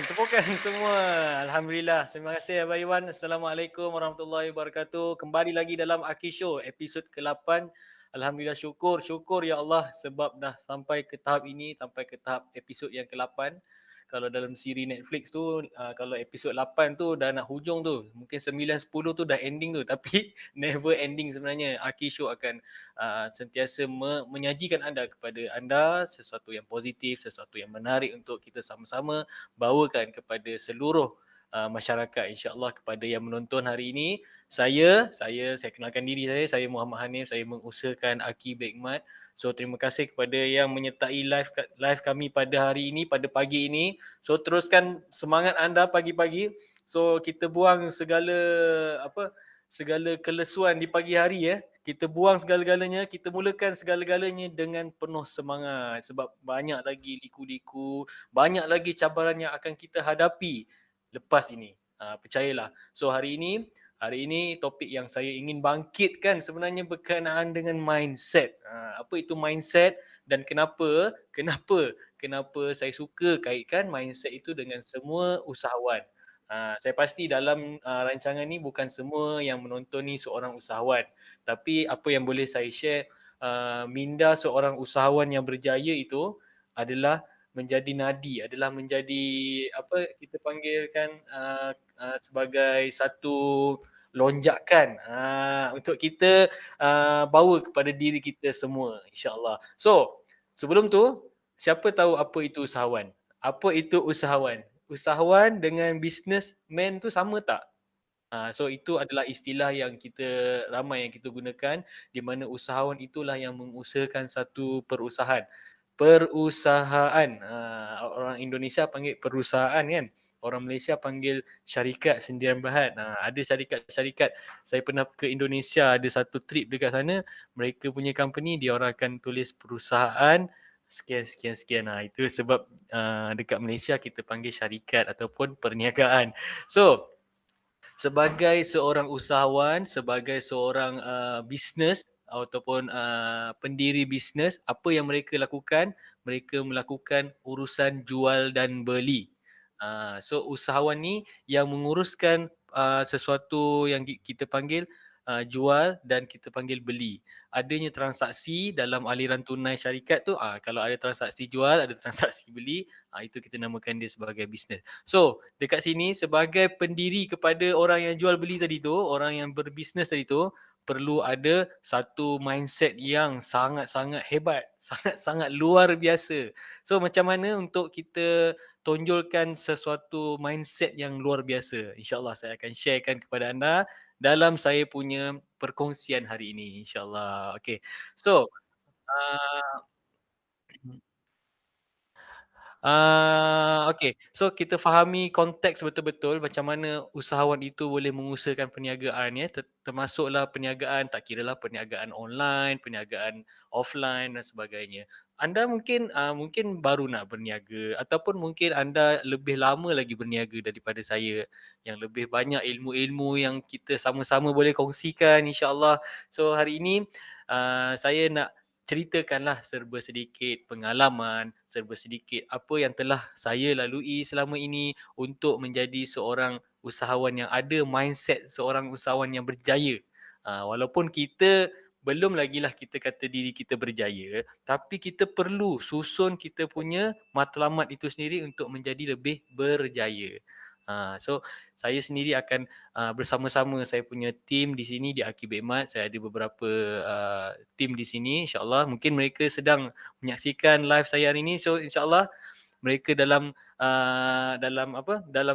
Tepukan semua. Alhamdulillah. Terima kasih Abang Iwan. Assalamualaikum warahmatullahi wabarakatuh. Kembali lagi dalam Aki Show episod ke-8. Alhamdulillah, syukur ya Allah sebab dah sampai ke tahap ini, sampai ke tahap episod yang ke-8. Kalau dalam siri Netflix tu, kalau episod 8 tu dah nak hujung tu. Mungkin 9, 10 tu dah ending tu. Tapi never ending sebenarnya. Aki Show akan sentiasa menyajikan kepada anda sesuatu yang positif, sesuatu yang menarik untuk kita sama-sama bawakan kepada seluruh masyarakat, insya-Allah, kepada yang menonton hari ini. Saya kenalkan diri saya Muhammad Hanif, saya mengusahakan Aki Bekmat. So terima kasih kepada yang menyertai live kami pada hari ini, pada pagi ini. So teruskan semangat anda pagi-pagi. So kita buang segala kelesuan di pagi hari ya. Kita buang segala-galanya, kita mulakan segala-galanya dengan penuh semangat sebab banyak lagi liku-liku, banyak lagi cabaran yang akan kita hadapi lepas ini. Percayalah. So hari ini topik yang saya ingin bangkitkan sebenarnya berkenaan dengan mindset. Apa itu mindset dan kenapa saya suka kaitkan mindset itu dengan semua usahawan. Saya pasti dalam rancangan ni bukan semua yang menonton ni seorang usahawan. Tapi apa yang boleh saya share, minda seorang usahawan yang berjaya itu adalah menjadi nadi, adalah menjadi apa kita panggilkan sebagai satu lonjakan untuk kita bawa kepada diri kita semua, insya-Allah. So, sebelum tu, siapa tahu apa itu usahawan? Apa itu usahawan? Usahawan dengan businessman tu sama tak? So itu adalah istilah yang ramai yang kita gunakan, di mana usahawan itulah yang mengusahakan satu perusahaan. Perusahaan, orang Indonesia panggil perusahaan kan? Orang Malaysia panggil syarikat sendirian berhad. Ada syarikat-syarikat, saya pernah ke Indonesia, ada satu trip dekat sana, mereka punya company, dia orang akan tulis perusahaan sekian. Itu sebab dekat Malaysia kita panggil syarikat ataupun perniagaan. So, sebagai seorang usahawan, sebagai seorang bisnes ataupun pendiri bisnes, apa yang mereka lakukan? Mereka melakukan urusan jual dan beli. So usahawan ni yang menguruskan sesuatu yang kita panggil jual dan kita panggil beli. Adanya transaksi dalam aliran tunai syarikat tu, kalau ada transaksi jual, ada transaksi beli, itu kita namakan dia sebagai bisnes. So, dekat sini sebagai pendiri kepada orang yang jual beli tadi tu, orang yang berbisnes tadi tu, perlu ada satu mindset yang sangat-sangat hebat, sangat-sangat luar biasa. So, macam mana untuk kita tonjolkan sesuatu mindset yang luar biasa? InsyaAllah saya akan sharekan kepada anda dalam saya punya perkongsian hari ini, insyaAllah. Okay. So, uh, okey. So kita fahami konteks betul-betul macam mana usahawan itu boleh mengusahakan perniagaan ya. Termasuklah perniagaan, tak kiralah perniagaan online, perniagaan offline dan sebagainya. Anda mungkin baru nak berniaga ataupun mungkin anda lebih lama lagi berniaga daripada saya, yang lebih banyak ilmu-ilmu yang kita sama-sama boleh kongsikan, insya-Allah. So hari ini saya nak ceritakanlah serba sedikit pengalaman, serba sedikit apa yang telah saya lalui selama ini untuk menjadi seorang usahawan yang ada mindset seorang usahawan yang berjaya. Walaupun kita belum lagi lah kita kata diri kita berjaya, tapi kita perlu susun kita punya matlamat itu sendiri untuk menjadi lebih berjaya. So saya sendiri akan bersama-sama saya punya tim di sini di Aki Bekmat. Saya ada beberapa tim di sini, insya-Allah. Mungkin mereka sedang menyaksikan live saya hari ini. So insya-Allah mereka dalam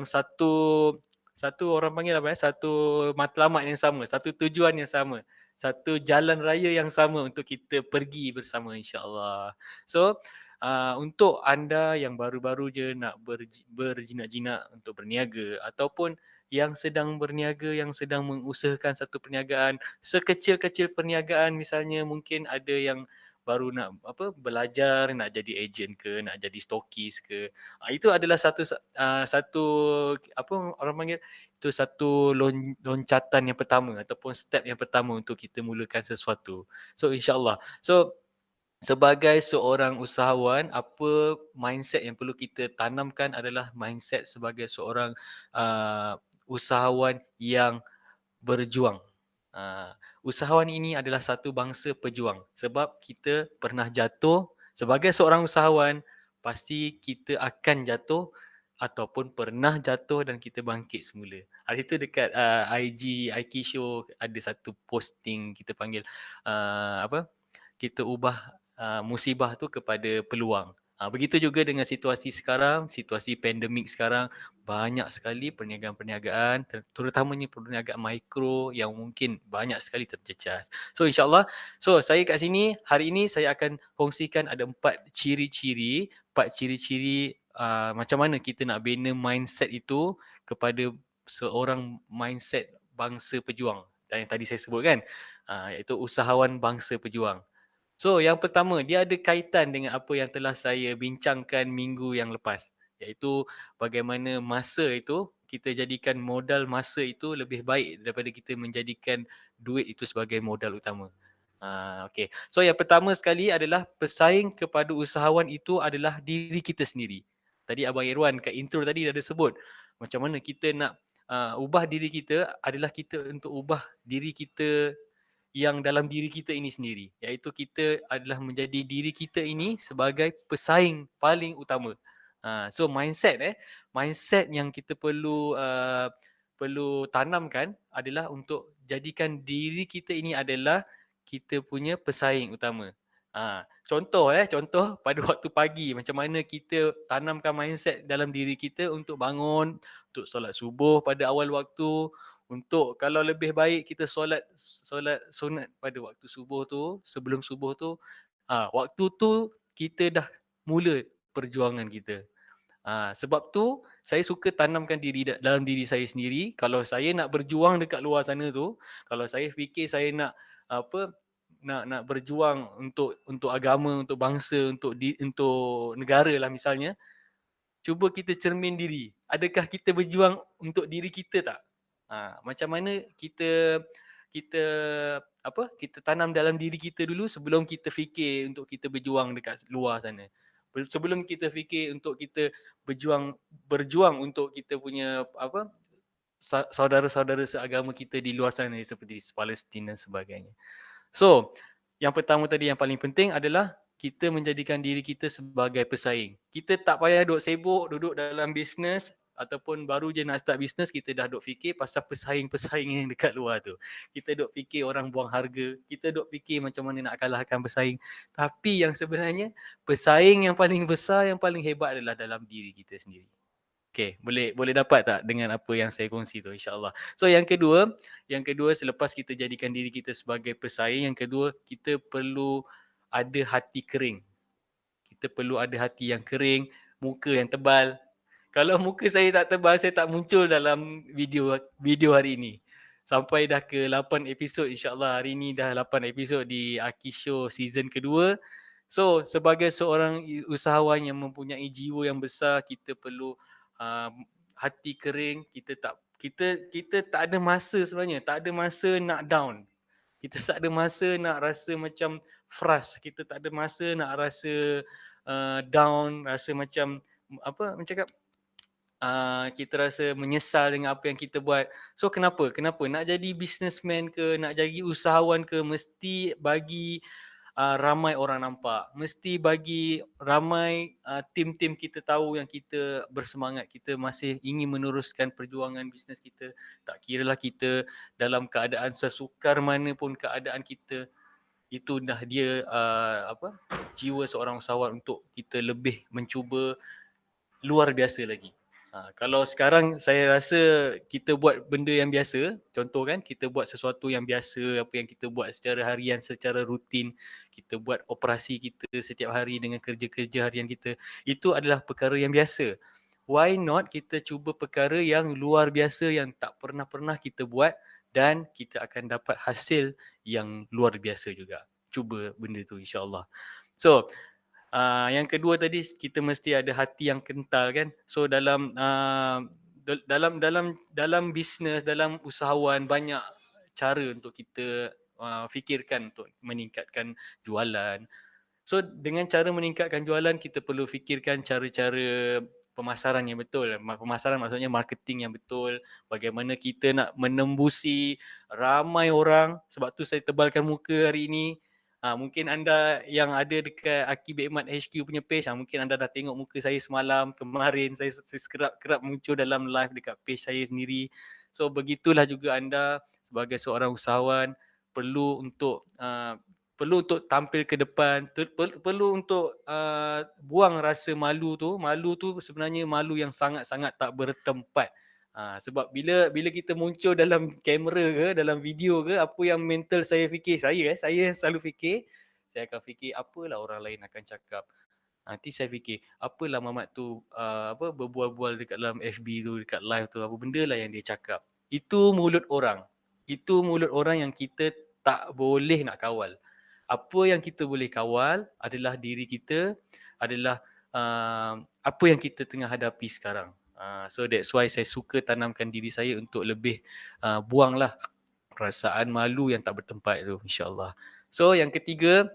satu orang panggil apa ya? Satu matlamat yang sama, satu tujuan yang sama, satu jalan raya yang sama untuk kita pergi bersama, insya-Allah. So untuk anda yang baru-baru je nak berjinak-jinak untuk berniaga ataupun yang sedang berniaga, yang sedang mengusahakan satu perniagaan, sekecil-kecil perniagaan, misalnya mungkin ada yang baru nak belajar nak jadi ejen ke, nak jadi stokis ke. Itu adalah satu apa orang panggil, itu satu loncatan yang pertama ataupun step yang pertama untuk kita mulakan sesuatu. So insya-Allah. So sebagai seorang usahawan, apa mindset yang perlu kita tanamkan adalah mindset sebagai seorang usahawan yang berjuang. Usahawan ini adalah satu bangsa pejuang sebab kita pernah jatuh. Sebagai seorang usahawan, pasti kita akan jatuh ataupun pernah jatuh dan kita bangkit semula. Hari tu dekat IG Show ada satu posting kita panggil kita ubah musibah tu kepada peluang. Begitu juga dengan situasi sekarang, situasi pandemik sekarang, banyak sekali perniagaan-perniagaan, terutamanya perniagaan mikro yang mungkin banyak sekali terjejas. So insyaAllah, saya kat sini, hari ini saya akan kongsikan ada 4 ciri-ciri macam mana kita nak bina mindset itu kepada seorang mindset bangsa pejuang. Dan yang tadi saya sebutkan, iaitu usahawan bangsa pejuang. So yang pertama, dia ada kaitan dengan apa yang telah saya bincangkan minggu yang lepas, iaitu bagaimana masa itu, kita jadikan modal masa itu lebih baik daripada kita menjadikan duit itu sebagai modal utama. Okay. So yang pertama sekali adalah pesaing kepada usahawan itu adalah diri kita sendiri. Tadi Abang Irwan kat intro tadi dah ada sebut macam mana kita nak ubah diri kita adalah kita untuk ubah diri kita yang dalam diri kita ini sendiri, iaitu kita adalah menjadi diri kita ini sebagai pesaing paling utama. So mindset yang kita perlu tanamkan adalah untuk jadikan diri kita ini adalah kita punya pesaing utama. Contoh pada waktu pagi, macam mana kita tanamkan mindset dalam diri kita untuk bangun, untuk solat subuh pada awal waktu, untuk kalau lebih baik kita solat sunat pada waktu subuh tu, sebelum subuh tu, waktu tu kita dah mula perjuangan kita. Sebab tu saya suka tanamkan dalam diri saya sendiri. Kalau saya nak berjuang dekat luar sana tu, kalau saya fikir saya nak nak berjuang untuk agama, untuk bangsa, untuk negara lah misalnya, cuba kita cermin diri. Adakah kita berjuang untuk diri kita tak? Macam mana kita tanam dalam diri kita dulu sebelum kita fikir untuk kita berjuang dekat luar sana. Sebelum kita fikir untuk kita berjuang untuk kita punya saudara-saudara seagama kita di luar sana seperti Palestin dan sebagainya. So, yang pertama tadi yang paling penting adalah kita menjadikan diri kita sebagai pesaing. Kita tak payah duduk dalam bisnes ataupun baru je nak start bisnes, kita dah duk fikir pasal pesaing-pesaing yang dekat luar tu. Kita duk fikir orang buang harga, kita duk fikir macam mana nak kalahkan pesaing. Tapi yang sebenarnya pesaing yang paling besar, yang paling hebat adalah dalam diri kita sendiri. Okay, boleh dapat tak dengan apa yang saya kongsi tu, insyaAllah. So yang kedua selepas kita jadikan diri kita sebagai pesaing, yang kedua kita perlu ada hati kering. Kita perlu ada hati yang kering, muka yang tebal. Kalau muka saya tak tebal, saya tak muncul dalam video hari ini. Sampai dah ke 8 episod, insyaAllah hari ini dah 8 episod di Aki Show season kedua. So sebagai seorang usahawan yang mempunyai jiwa yang besar, kita perlu hati kering. Kita tak ada masa sebenarnya, tak ada masa nak down. Kita tak ada masa nak rasa macam frust. Kita tak ada masa nak rasa down, rasa macam kita rasa menyesal dengan apa yang kita buat. So kenapa nak jadi businessman ke, nak jadi usahawan ke, mesti bagi ramai orang nampak, mesti bagi ramai tim-tim kita tahu yang kita bersemangat, kita masih ingin meneruskan perjuangan bisnes kita. Tak kiralah kita dalam keadaan sesukar mana pun keadaan kita, itu dah dia jiwa seorang usahawan untuk kita lebih mencuba luar biasa lagi. Kalau sekarang saya rasa kita buat benda yang biasa, contoh kan, kita buat sesuatu yang biasa, apa yang kita buat secara harian, secara rutin, kita buat operasi kita setiap hari dengan kerja-kerja harian kita, itu adalah perkara yang biasa. Why not kita cuba perkara yang luar biasa yang tak pernah kita buat dan kita akan dapat hasil yang luar biasa juga. cuba benda tu insya-Allah. So, yang kedua tadi kita mesti ada hati yang kental kan. So dalam bisnes, dalam usahawan banyak cara untuk kita fikirkan untuk meningkatkan jualan. So dengan cara meningkatkan jualan kita perlu fikirkan cara-cara pemasaran yang betul. Pemasaran maksudnya marketing yang betul. Bagaimana kita nak menembusi ramai orang. Sebab tu saya tebalkan muka hari ini. Mungkin anda yang ada dekat Akib Ekmat HQ punya page, mungkin anda dah tengok muka saya semalam, kemarin saya kerap muncul dalam live dekat page saya sendiri. So begitulah juga anda sebagai seorang usahawan perlu untuk perlu untuk tampil ke depan, perlu untuk buang rasa malu tu. Malu tu sebenarnya malu yang sangat-sangat tak bertempat. Sebab bila kita muncul dalam kamera ke, dalam video ke, apa yang mental saya fikir, saya selalu fikir, saya akan fikir apalah orang lain akan cakap. Nanti saya fikir, apalah Mamat tu berbual-bual dekat dalam FB tu, dekat live tu, apa benda lah yang dia cakap. Itu mulut orang. Itu mulut orang yang kita tak boleh nak kawal. Apa yang kita boleh kawal adalah diri kita, adalah apa yang kita tengah hadapi sekarang. So that's why saya suka tanamkan diri saya untuk lebih buanglah perasaan malu yang tak bertempat tu, insya-Allah. So yang ketiga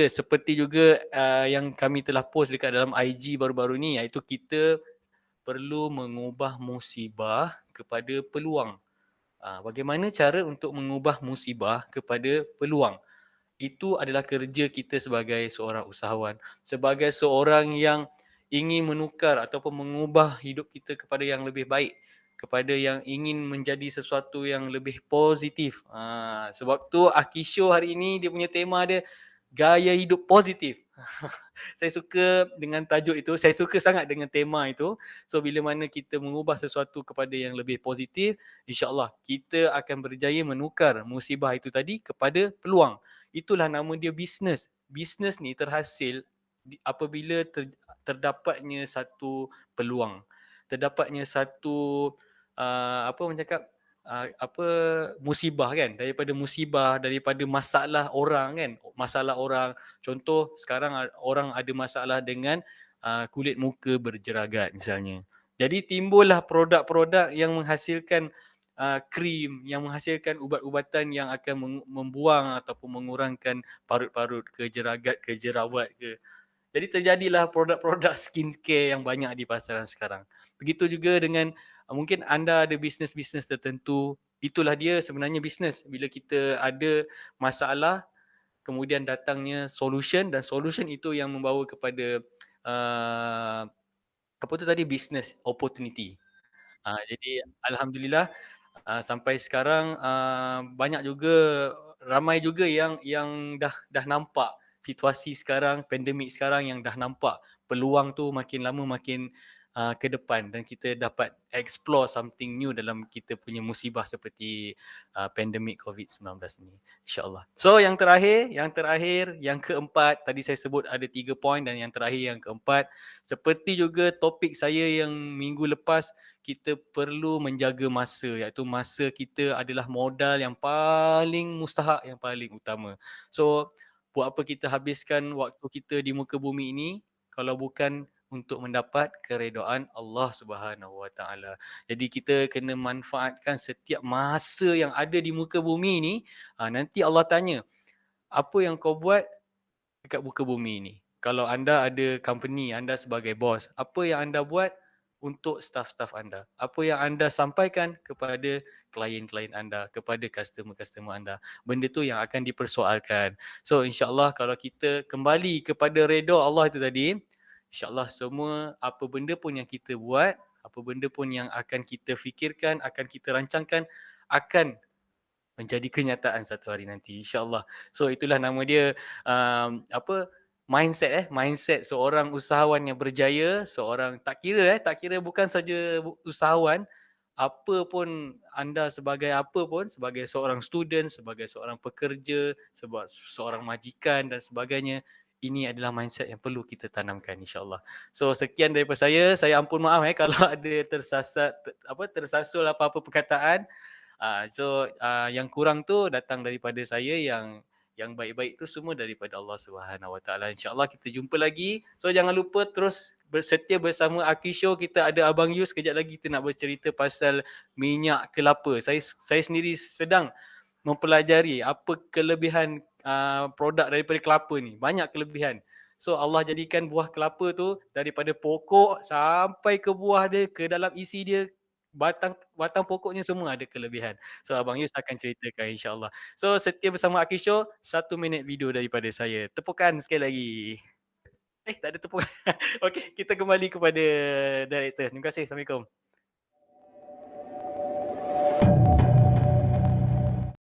seperti juga yang kami telah post dekat dalam IG baru-baru ni, iaitu kita perlu mengubah musibah kepada peluang. Bagaimana cara untuk mengubah musibah kepada peluang? Itu adalah kerja kita sebagai seorang usahawan, sebagai seorang yang ingin menukar ataupun mengubah hidup kita kepada yang lebih baik, kepada yang ingin menjadi sesuatu yang lebih positif. Sebab tu Akisho hari ini dia punya tema dia gaya hidup positif. Saya suka dengan tajuk itu, saya suka sangat dengan tema itu. So bila mana kita mengubah sesuatu kepada yang lebih positif, insya-Allah kita akan berjaya menukar musibah itu tadi kepada peluang. Itulah nama dia bisnes. Bisnes ni terhasil apabila terdapatnya satu peluang. Terdapatnya satu apa orang cakap musibah kan, daripada musibah, daripada masalah orang kan. Masalah orang, contoh sekarang orang ada masalah dengan kulit muka berjeragat misalnya. Jadi timbullah produk-produk yang menghasilkan krim, yang menghasilkan ubat-ubatan yang akan membuang ataupun mengurangkan parut-parut ke, jeragat ke, jerawat ke. Jadi terjadilah produk-produk skincare yang banyak di pasaran sekarang. Begitu juga dengan mungkin anda ada bisnes-bisnes tertentu, itulah dia sebenarnya bisnes. Bila kita ada masalah, kemudian datangnya solution, dan solution itu yang membawa kepada apa tu tadi, business opportunity. Jadi alhamdulillah sampai sekarang banyak juga, ramai juga yang dah nampak situasi sekarang, pandemik sekarang, yang dah nampak peluang tu makin lama makin ke depan, dan kita dapat explore something new dalam kita punya musibah seperti pandemik COVID-19 ni, insya-Allah. So yang terakhir, yang keempat, tadi saya sebut ada 3 poin, dan yang terakhir yang keempat, seperti juga topik saya yang minggu lepas, kita perlu menjaga masa, iaitu masa kita adalah modal yang paling mustahak, yang paling utama. So buat apa kita habiskan waktu kita di muka bumi ini kalau bukan untuk mendapat keredaan Allah Subhanahu Wa Taala. Jadi kita kena manfaatkan setiap masa yang ada di muka bumi ini. Nanti Allah tanya, apa yang kau buat dekat muka bumi ini? Kalau anda ada company, anda sebagai bos, apa yang anda buat untuk staff-staff anda? Apa yang anda sampaikan kepada klien-klien anda, kepada customer-customer anda? Benda tu yang akan dipersoalkan. So insya-Allah kalau kita kembali kepada redha Allah itu tadi, insya-Allah semua apa benda pun yang kita buat, apa benda pun yang akan kita fikirkan, akan kita rancangkan, akan menjadi kenyataan satu hari nanti, insya-Allah. So itulah nama dia mindset seorang usahawan yang berjaya, seorang tak kira bukan saja usahawan, apa pun anda sebagai seorang student, sebagai seorang pekerja, seorang majikan dan sebagainya, ini adalah mindset yang perlu kita tanamkan, insya-Allah. So sekian daripada saya ampun maaf kalau ada tersasul apa-apa perkataan. So yang kurang tu datang daripada saya yang Yang baik-baik itu semua daripada Allah Subhanahu Wa Taala. InsyaAllah kita jumpa lagi. So jangan lupa terus setia bersama Aki Show. Kita ada Abang Yus. Kejap lagi kita nak bercerita pasal minyak kelapa. Saya sendiri sedang mempelajari apa kelebihan produk daripada kelapa ni. Banyak kelebihan. So Allah jadikan buah kelapa tu daripada pokok sampai ke buah dia, ke dalam isi dia, batang batang pokoknya semua ada kelebihan. So Abang Yus akan ceritakan insya-Allah. So setia bersama Aki Show, 1 minit video daripada saya. Tepukan sekali lagi. Tak ada tepukan. Okey, kita kembali kepada director. Terima kasih. Assalamualaikum.